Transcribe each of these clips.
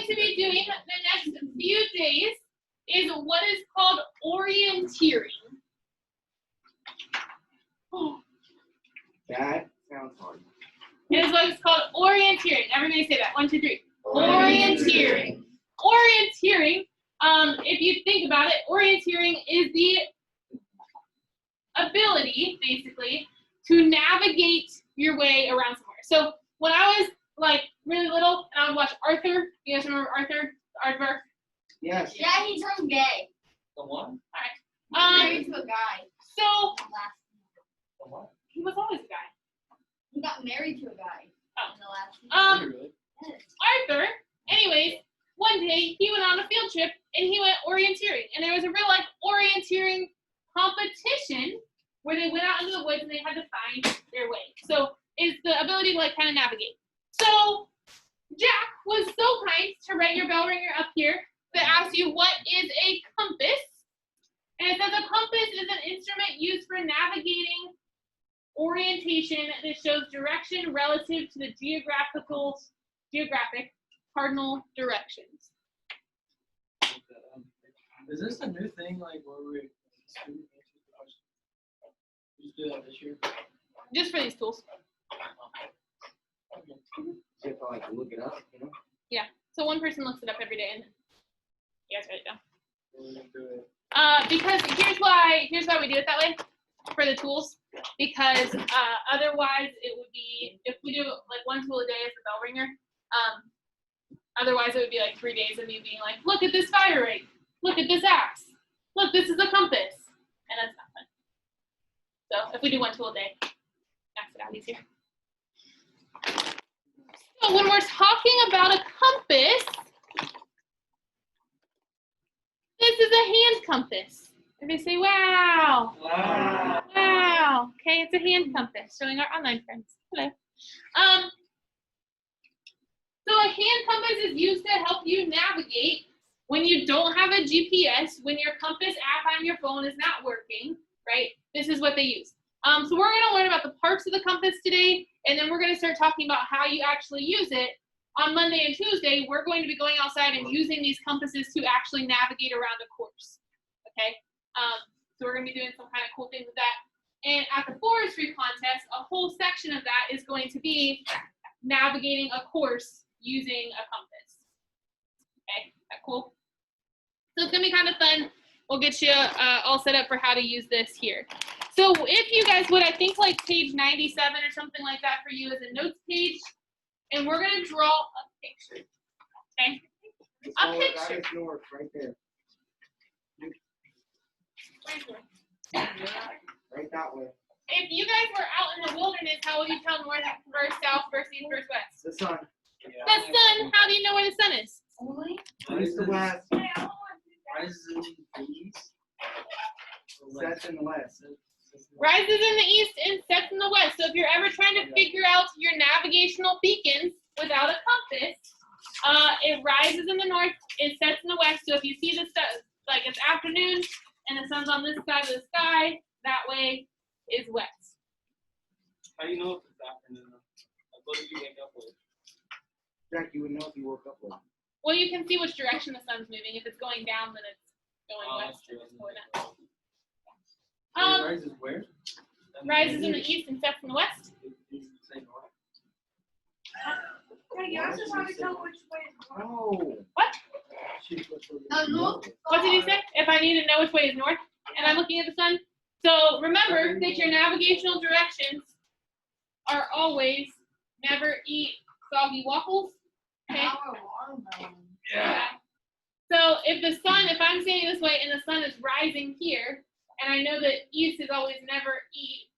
to be doing the next few days is what is called orienteering. That sounds hard. It is what is called orienteering. Everybody say that. 1, 2, 3. Orienteering. Orienteering. If you think about it, orienteering is the ability, basically, to navigate your way around somewhere. So when I was like really little, and I would watch Arthur. You guys remember Arthur? Aardvark? Yes. Yeah, he turned gay. The what? All right. Married to a guy. So The what? he was always a guy. He got married to a guy. Oh. In the last Really? Yes. Arthur, anyways, one day he went on a field trip and he went orienteering. And there was a real life orienteering competition where they went out into the woods and they had to find their way. So it's the ability to like kind of navigate. So Jack was so kind to write your bell ringer up here that asks you what is a compass. And it says a compass is an instrument used for navigating orientation that shows direction relative to the geographic cardinal directions. Is this a new thing, like where we student answers the question? We just do that this year? Just for these tools. Okay. You have to like look it up, you know? Yeah. So one person looks it up every day and you guys write it down. We're gonna do it. Because here's why we do it that way for the tools. Because otherwise it would be, if we do like one tool a day as a bell ringer, otherwise it would be like 3 days of me being like, look at this fire rate, look at this axe, look, this is a compass, and that's not fun. So if we do one tool a day, knocks it out easier. So when we're talking about a compass, this is a hand compass. Everybody say, wow. Wow. Wow. Okay, it's a hand compass showing our online friends. Hello. So a hand compass is used to help you navigate when you don't have a GPS, when your compass app on your phone is not working, right? This is what they use. So we're going to learn about the parts of the compass today, and then we're going to start talking about how you actually use it. On Monday and Tuesday, we're going to be going outside and using these compasses to actually navigate around a course, okay? So we're going to be doing some kind of cool things with that. And at the forestry contest, a whole section of that is going to be navigating a course using a compass. Okay, is that cool? So it's going to be kind of fun. We'll get you all set up for how to use this here. So if you guys would, I think like page 97 or something like that for you is a notes page. And we're going to draw a picture. Okay? A picture. That is north right there. Right that way. If you guys were out in the wilderness, how would you tell north versus south versus east versus west? The sun. The sun, how do you know where the sun is? Only? East to west. Rises in the east. Sets in the west. Rises in the east and sets in the west. So if you're ever trying to figure out your navigational beacons without a compass, it rises in the north, it sets in the west. So if you see the sun, like it's afternoon and the sun's on this side of the sky, that way is west. How do you know if it's afternoon? Like, what did you wake up with? Jack, you would know if you woke up with. Well, you can see which direction the sun's moving. If it's going down, then it's going west. True. If it's going up. It rises where? Rises in the east and sets in the west. You say north. Hey, you also want to tell which way is north. No. What? No. What did you say? If I need to know which way is north and I'm looking at the sun? So remember that your navigational directions are always never eat soggy waffles. Okay? Yeah. So if the sun, if I'm standing this way and the sun is rising here, and I know that east is always never eat,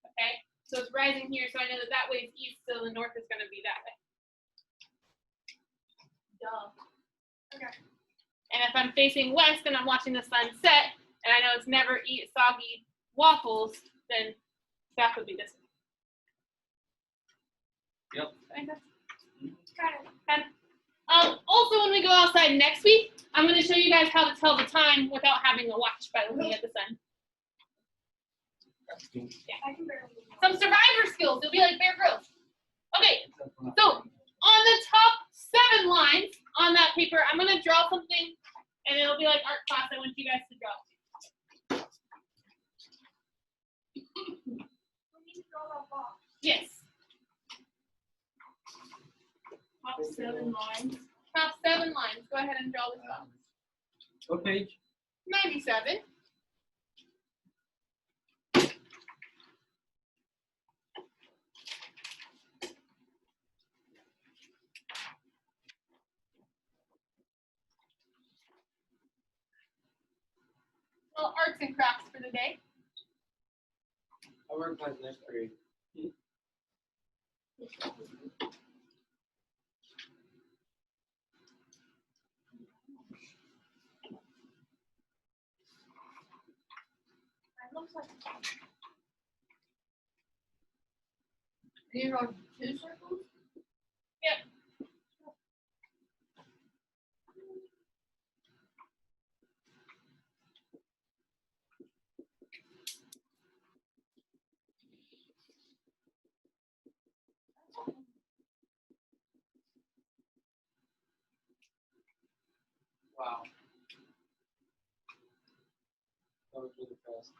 okay? So it's rising here, so I know that that way is east, so the north is going to be that way. Duh. Okay. And if I'm facing west and I'm watching the sun set, and I know it's never eat soggy waffles, then that would be this way. Yep. Kind of. Also, when we go outside next week, I'm going to show you guys how to tell the time without having a watch by looking at the sun. I can barely. Some survivor skills. You'll be like Bear Grylls. Okay, so on the top 7 lines on that paper Top 7 lines. Top 7 lines. Go ahead and draw this up. What page? 97. Little arts and crafts for the day. I work past next grade. It looks like. These are 2 circles? Yep. Wow. That was really fast.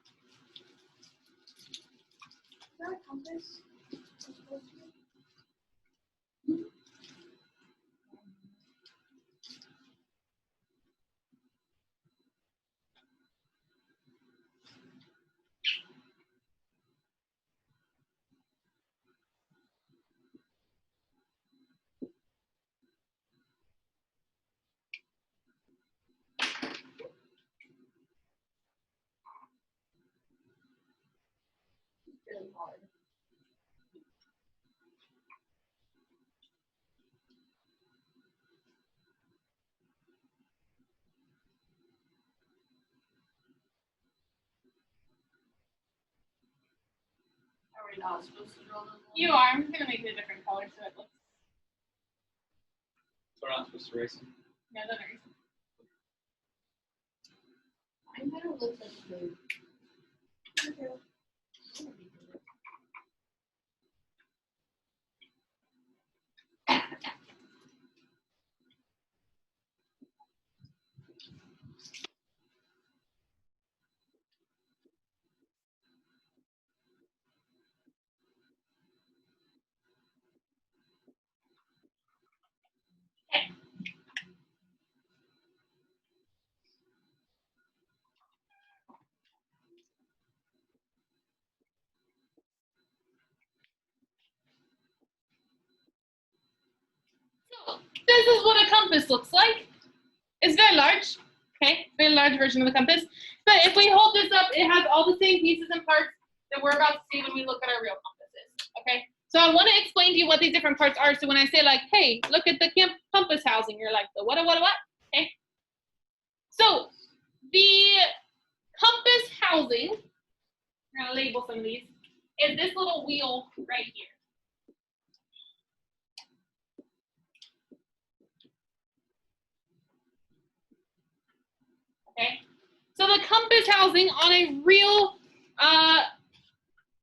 Is that a compass? Really hard. Are we not supposed to draw them? You are. I'm going to make it a different color so it looks. So we're not supposed to race them? No, don't worry. Mine kind of looks like a blue. So, this is what a compass looks like. It's very large. Okay, very large version of the compass. But if we hold this up, it has all the same pieces and parts that we're about to see when we look at our real compasses. Okay, so I want to explain to you what these different parts are. So when I say like, hey, look at the compass housing, you're like, the what? Okay. So the compass housing, I'm gonna label some of these, is this little wheel right here. Okay, so the compass housing on a real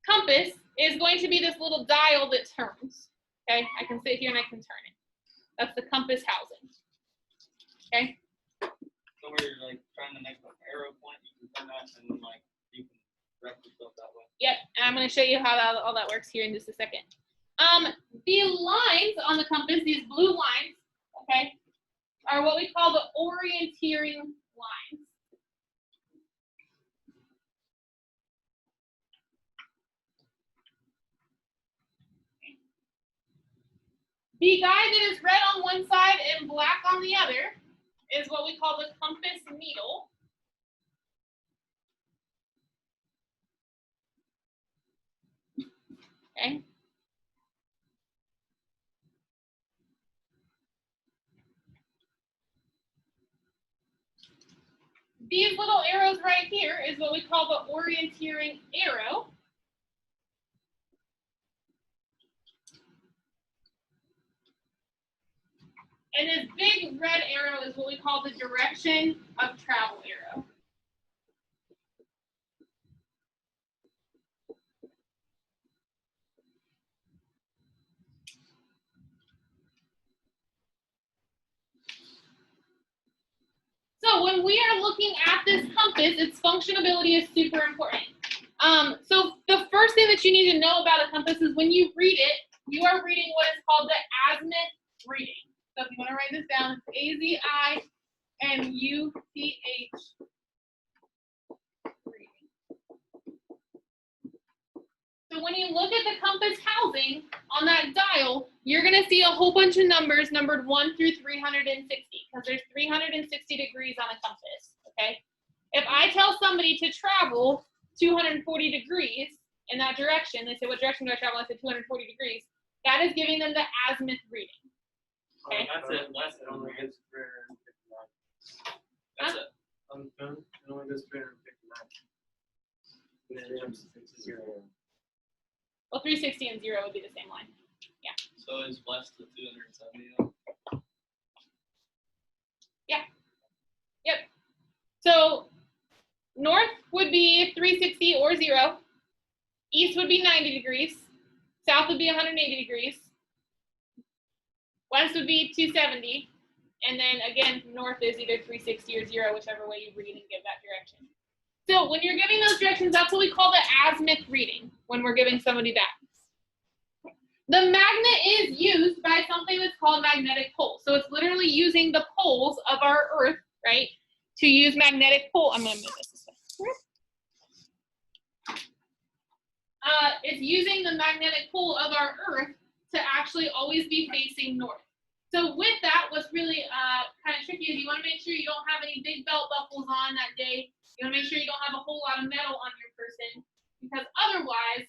compass is going to be this little dial that turns. Okay, I can sit here and I can turn it. That's the compass housing. Okay. So where you're like trying to make an arrow point, you can turn that and then like you can direct yourself that way. Yep, and I'm going to show you how all that works here in just a second. The lines on the compass, these blue lines, okay, are what we call the orienteering lines. The guy that is red on one side and black on the other is what we call the compass needle. Okay. These little arrows right here is what we call the orienteering arrow. And this big red arrow is what we call the direction of travel arrow. So when we are looking at this compass, its functionability is super important. So the first thing that you need to know about a compass is when you read it, you are reading what is called the azimuth reading. write this down. AZINUTH. So when you look at the compass housing on that dial, you're going to see a whole bunch of numbers numbered 1 through 360 because there's 360 degrees on a compass, okay? If I tell somebody to travel 240 degrees in that direction, they say, what direction do I travel? I said 240 degrees. That is giving them the azimuth reading. Okay. That's it. That's it. Only gets 359. That's it. On the phone, it only goes 359. And then it jumps to 0. Well, 360 and 0 would be the same line. So it's west of 270. Though? Yep. So north would be 360 or 0. East would be 90 degrees. South would be 180 degrees. West would be 270. And then again, north is either 360 or 0, whichever way you read and give that direction. So when you're giving those directions, that's what we call the azimuth reading when we're giving somebody that. The magnet is used by something that's called magnetic pole. So it's literally using the poles of our Earth, right, to use magnetic pole. I'm going to move this way. It's using the magnetic pole of our Earth to actually always be facing north. So with that, what's really kind of tricky is you want to make sure you don't have any big belt buckles on that day. You want to make sure you don't have a whole lot of metal on your person, because otherwise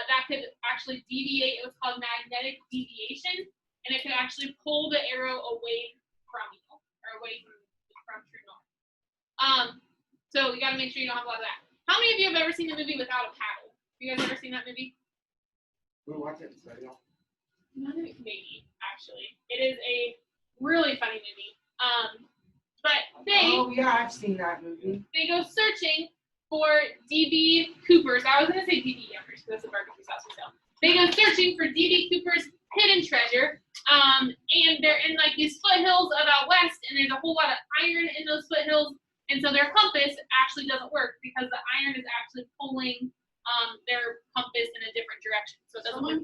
that could actually deviate what's called magnetic deviation, and it could actually pull the arrow away from you or away from true north. So you got to make sure you don't have a lot of that. How many of you have ever seen the movie Without a Paddle? You guys ever seen that movie? We'll watch it and study it. Maybe, actually. It is a really funny movie. But Oh yeah, I've seen that movie. they go searching for D.B. Cooper's. I was going to say D.B. Youngers because that's a barbecue sauce we sell. They go searching for D.B. Cooper's hidden treasure. And they're in like these foothills of out west, and there's a whole lot of iron in those foothills. And so their compass actually doesn't work because the iron is actually pulling their compass in a different direction. So it doesn't work.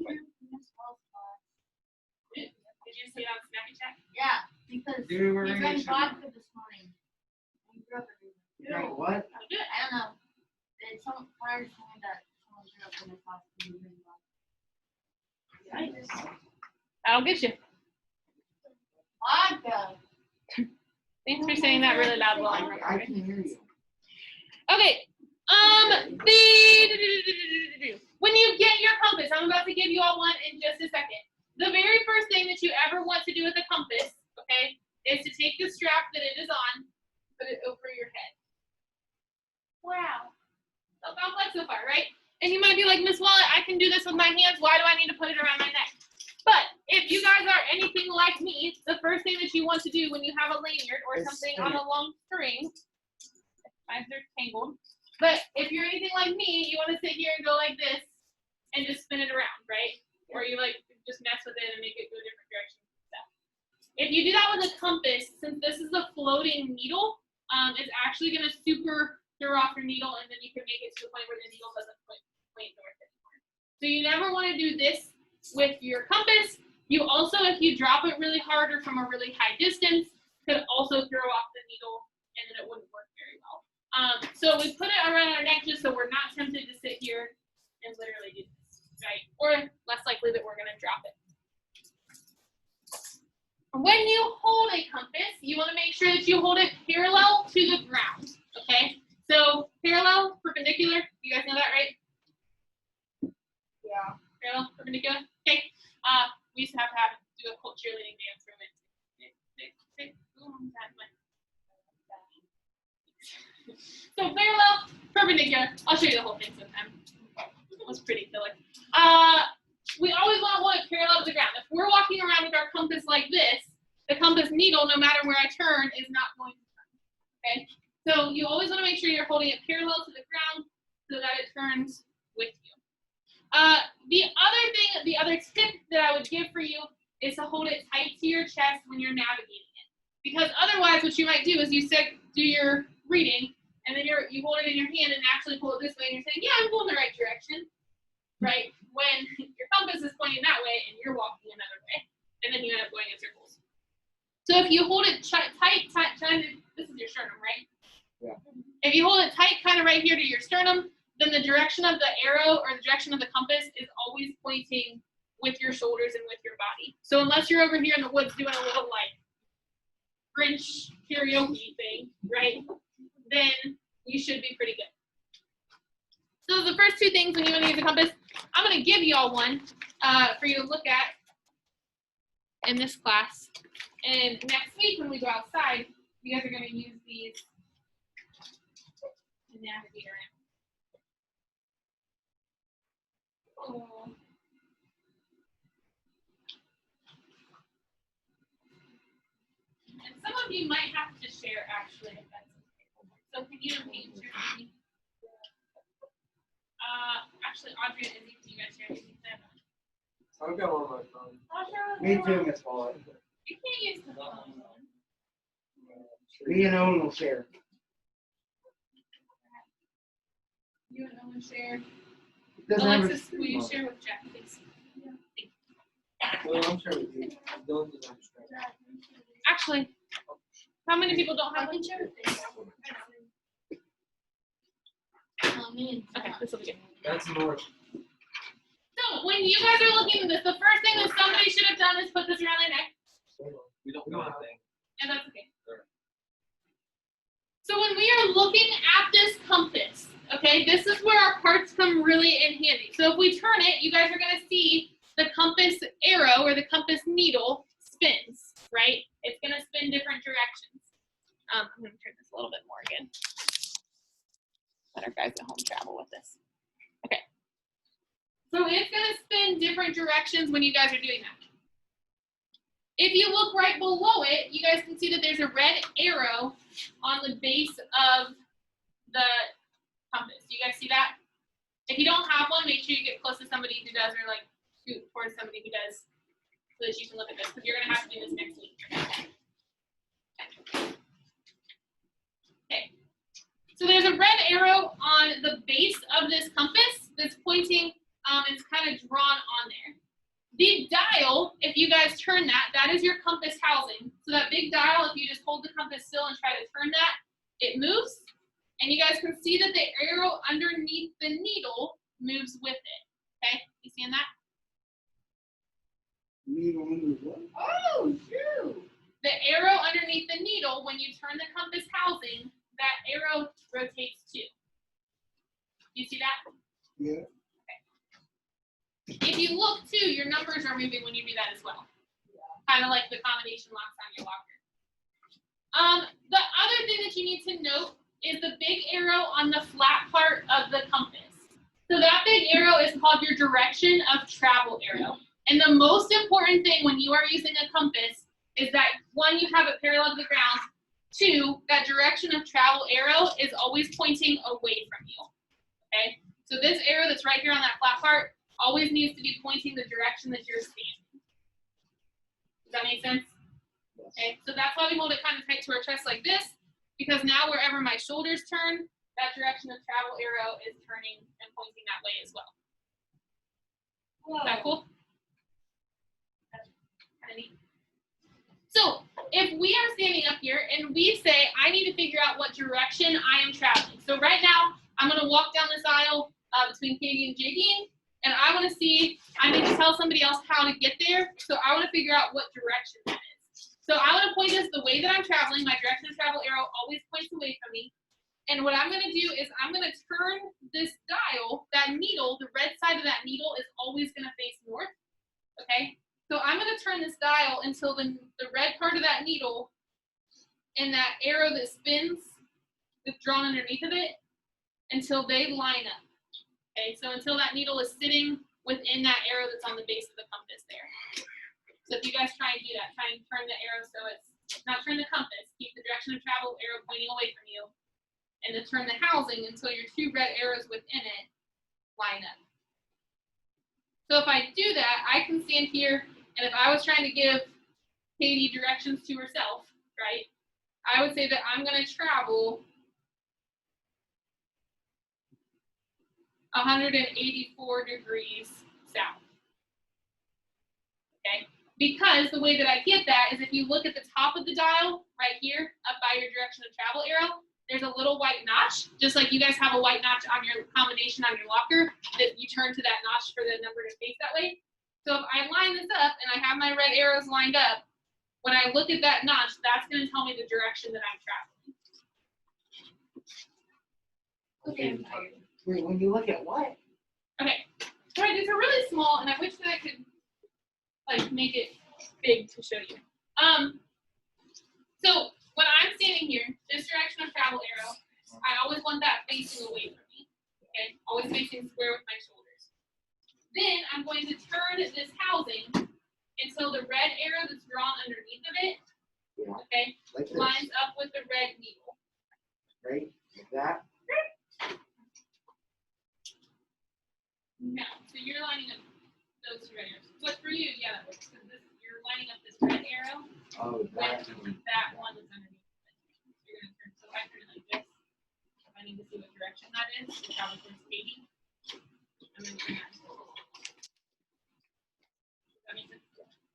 Did you see it on Snappy Chat? Yeah, because Dude, we're we gonna drank get vodka this morning. We grew up in You drank what? I'll do it. I don't know. And some friends told me that someone grew up in this house and we drank vodka. That'll get you. Vodka. Thanks for saying that really loud while I'm I recording. can hear you. Okay. When you get your compass, I'm about to give you all one in just a second. The very first thing that you ever want to do with a compass, okay, is to take the strap that it is on, put it over your head. Wow. That's complex so far, right? And you might be like, Miss Wallet, I can do this with my hands. Why do I need to put it around my neck? But if you guys are anything like me, the first thing that you want to do when you have a lanyard or Is something spin on it. a long string, mine's are tangled. But if you're anything like me, you want to sit here and go like this and just spin it around, right? Or you like just mess with it and make it go different directions and stuff. If you do that with a compass, since this is a floating needle, it's actually going to super throw off your needle, and then you can make it to the point where the needle doesn't point north anymore. So you never want to do this with your compass. You also, if you drop it really hard or from a really high distance, could also throw off the needle, and then it wouldn't work very well. So we put it around our neck just so we're not tempted to sit here and literally do this, right? Or less likely that we're going to drop it. When you hold a compass, you want to make sure that you hold it parallel to the ground, okay? So parallel, perpendicular, you guys know that, right? Yeah. Parallel, perpendicular, okay? We used to have do a cool cheerleading dance from it. So parallel, perpendicular. I'll show you the whole thing sometime. It was pretty killer. We always want to hold it parallel to the ground. If we're walking around with our compass like this, the compass needle, no matter where I turn, is not going to turn. Okay? So you always want to make sure you're holding it parallel to the ground so that it turns with you. The other tip that I would give for you is to hold it tight to your chest when you're navigating it. Because otherwise, what you might do is you do your reading, and then you hold it in your hand and actually pull it this way, and you're saying, yeah, I'm going the right direction, right? When your compass is pointing that way and you're walking another way, and then you end up going in circles. So if you hold it tight, this is your sternum, right? Yeah. If you hold it tight, kind of right here to your sternum, then the direction of the arrow or the direction of the compass is always pointing with your shoulders and with your body. So unless you're over here in the woods doing a little like Grinch karaoke thing, right? Then you should be pretty good. So the first two things when you want to use a compass, I'm going to give you all one for you to look at in this class. And next week when we go outside, you guys are going to use these to navigate around. Oh. And some of you might have to share actually if that's okay. So can you repeat your name? Actually, Audrey and Izzy, can you guys share anything? I've got one on my phone. Me too, Miss Paulette. You can't use the phone. Me and Owen will share. You and Owen share. Doesn't have a Alexis, will you screen share with Jack, please? Well, I'm sure with you. Dylan doesn't understand. Actually, how many people don't I have one? can share with this. Oh, man. Okay, this will be good. That's north. So when you guys are looking at this, the first thing that somebody should have done is put this around their neck. We don't know anything. And that's okay. Sure. So when we are looking at this compass, okay, this is where our parts come really in handy. So if we turn it, you guys are going to see the compass arrow or the compass needle spins, right? It's going to spin different directions. I'm going to turn this a little bit more again. Let our guys at home travel with this. Okay. So it's going to spin different directions when you guys are doing that. If you look right below it, you guys can see that there's a red arrow on the base of the compass. Do you guys see that? If you don't have one, make sure you get close to somebody who does, or like shoot towards somebody who does, so that you can look at this, because you're going to have to do this next week. Okay. So there's a red arrow on the base of this compass that's pointing, it's kind of drawn on there. The dial, if you guys turn that, that is your compass housing. So that big dial, if you just hold the compass still and try to turn that, it moves. And you guys can see that the arrow underneath the needle moves with it. Okay, you seeing that? Oh, shoot. The arrow underneath the needle, when you turn the compass housing, that arrow rotates too. You see that? Yeah. If you look too, your numbers are moving when you do that as well. Kind of like the combination locks on your locker. The other thing that you need to note is the big arrow on the flat part of the compass. So that big arrow is called your direction of travel arrow. And the most important thing when you are using a compass is that, one, you have it parallel to the ground. Two, that direction of travel arrow is always pointing away from you. Okay? So this arrow that's right here on that flat part always needs to be pointing the direction that you're standing. Does that make sense? Okay, so that's why we hold it kind of tight to our chest like this, because now wherever my shoulders turn, that direction of travel arrow is turning and pointing that way as well. Is that cool? That's kind of neat. So if we are standing up here and we say, I need to figure out what direction I am traveling. So right now, I'm going to walk down this aisle between Katie and JD, and I want to see, I need to tell somebody else how to get there, so I want to figure out what direction that is. So I want to point this the way that I'm traveling. My direction of travel arrow always points away from me. And what I'm going to do is I'm going to turn this dial, that needle, the red side of that needle is always going to face north, okay? So I'm going to turn this dial until the red part of that needle and that arrow that spins that's drawn underneath of it, until they line up. Okay, so until that needle is sitting within that arrow that's on the base of the compass there. So if you guys try and do that, try and turn the arrow so it's not turn the compass, keep the direction of travel arrow pointing away from you, and then turn the housing until your two red arrows within it line up. So if I do that, I can stand here, and if I was trying to give Katie directions to herself, right, I would say that I'm going to travel 184 degrees south. Okay, Because the way that I get that is if you look at the top of the dial right here, up by your direction of travel arrow, there's a little white notch, just like you guys have a white notch on your combination on your locker that you turn to that notch for the number to face that way. So if I line this up and I have my red arrows lined up, when I look at that notch, that's going to tell me the direction that I'm traveling. Okay, I'm tired. Wait, when you look at what? Okay, all right, these are really small, and I wish that I could like make it big to show you. So when I'm standing here, this direction of travel arrow, I always want that facing away from me. Okay, always facing square with my shoulders. Then I'm going to turn this housing until the red arrow that's drawn underneath of it, Yeah, okay, like this, lines up with the red needle. right? Like that. No, so you're lining up those two red arrows. But for you, yeah, that works. Because you're lining up this red arrow Oh, with that. that one that's underneath it. You're gonna turn. So if I turn it like this, if I need to see what direction that is, it's probably towards 80. I'm gonna turn that. Does that make sense?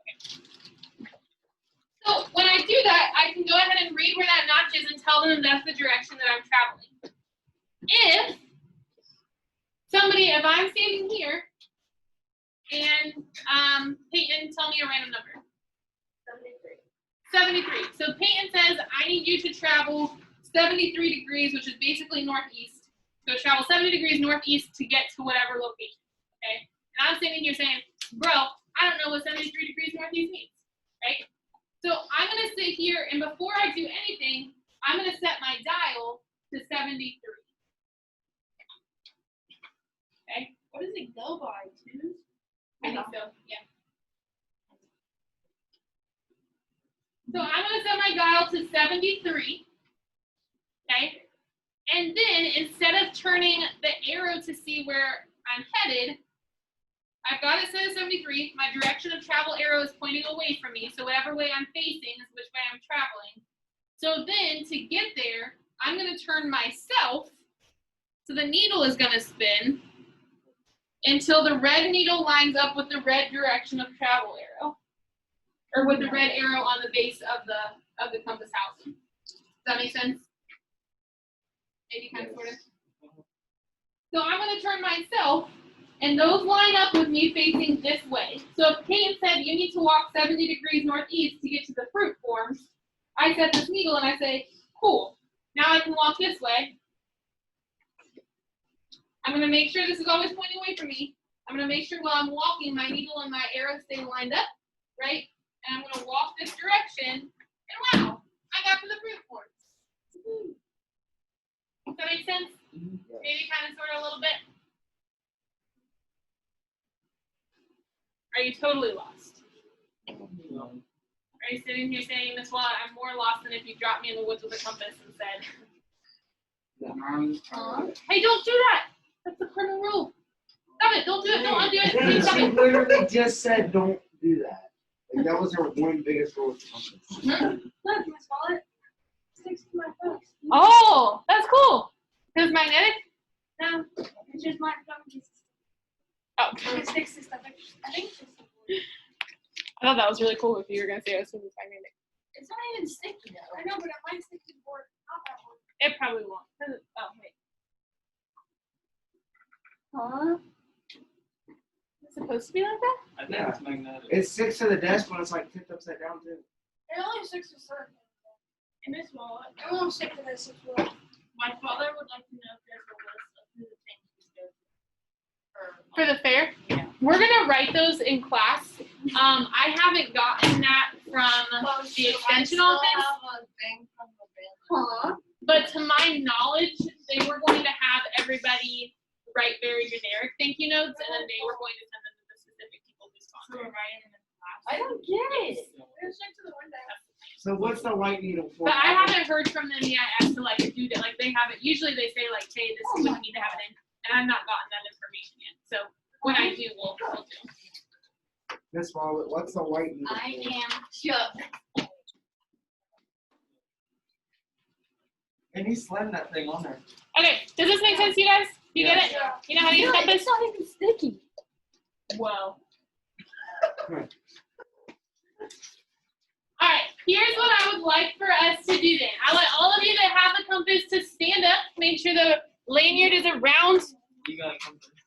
Okay. So when I do that, I can go ahead and read where that notch is and tell them that's the direction that I'm traveling. If if I'm standing here and Peyton, tell me a random number. 73. So Peyton says, I need you to travel 73 degrees, which is basically northeast. So travel 70 degrees northeast to get to whatever location, okay? And I'm standing here saying, bro, I don't know what 73 degrees northeast means, right? So I'm going to sit here, and before I do anything, I'm going to set my dial to 73. Okay? What does it go by? Twos? I think so, yeah. So I'm going to set my dial to 73, okay? And then instead of turning the arrow to see where I'm headed, I've got it set at 73. My direction of travel arrow is pointing away from me, so whatever way I'm facing is which way I'm traveling. So then to get there, I'm going to turn myself, so the needle is going to spin until the red needle lines up with the red direction of travel arrow, or with the red arrow on the base of the compass housing. Does that make sense? Maybe kind of, sort of. So I'm going to turn myself, and those line up with me facing this way. So if Peyton said you need to walk 70 degrees northeast to get to the fruit forms, I set this needle and I say, cool. Now I can walk this way. I'm going to make sure this is always pointing away from me. I'm going to make sure while I'm walking, my needle and my arrow stay lined up, right? And I'm going to walk this direction, and wow, I got to the fruit forms. Does that make sense? Maybe kind of, sort of, a little bit. Are you totally lost? Are you sitting here saying, Miss Watt, I'm more lost than if you dropped me in the woods with a compass and said, hey, don't do that. That's the criminal rule. Stop it. Don't do it. Don't undo it. Hey, Please stop she it. literally just said, don't do that. Like, that was her one biggest rule. Look, Miss Wallet. Sticks to my phone. Oh, that's cool. Because magnetic? No, it's just my phone. Oh. It sticks to stuff. I think it's just. I thought that was really cool if you were going to say it was magnetic. It's not even sticky though. I know, but it might stick to the board. Not that one. It probably won't. Oh, wait. Huh? It's supposed to be like that? I think it's magnetic. It sticks to the desk when it's like tipped upside down too. It only sticks to certain. In this wallet. It won't stick to this as well. My father would like to know if there's a list of who the things we go to. For the fair? Yeah. We're gonna write those in class. I haven't gotten that from the extension office. But to my knowledge, they were going to have everybody write very generic thank you notes, and then they were going to send them to the specific people who sponsored. I don't get it. It's like to the window. So what's the white needle for? But I haven't heard from them yet as to like do that. Like they haven't. Usually they say like, hey, this is what you need to have it in, and I've not gotten that information yet. So when I do, we'll do. Miss Wallet, what's the white needle I for? am shook. And he slammed that thing on there. Okay, does this make sense to you guys? You get it? You know how to use compass? It's not even sticky. Whoa. Here's what I would like for us to do then. I want all of you that have a compass to stand up, make sure the lanyard is around You got a compass.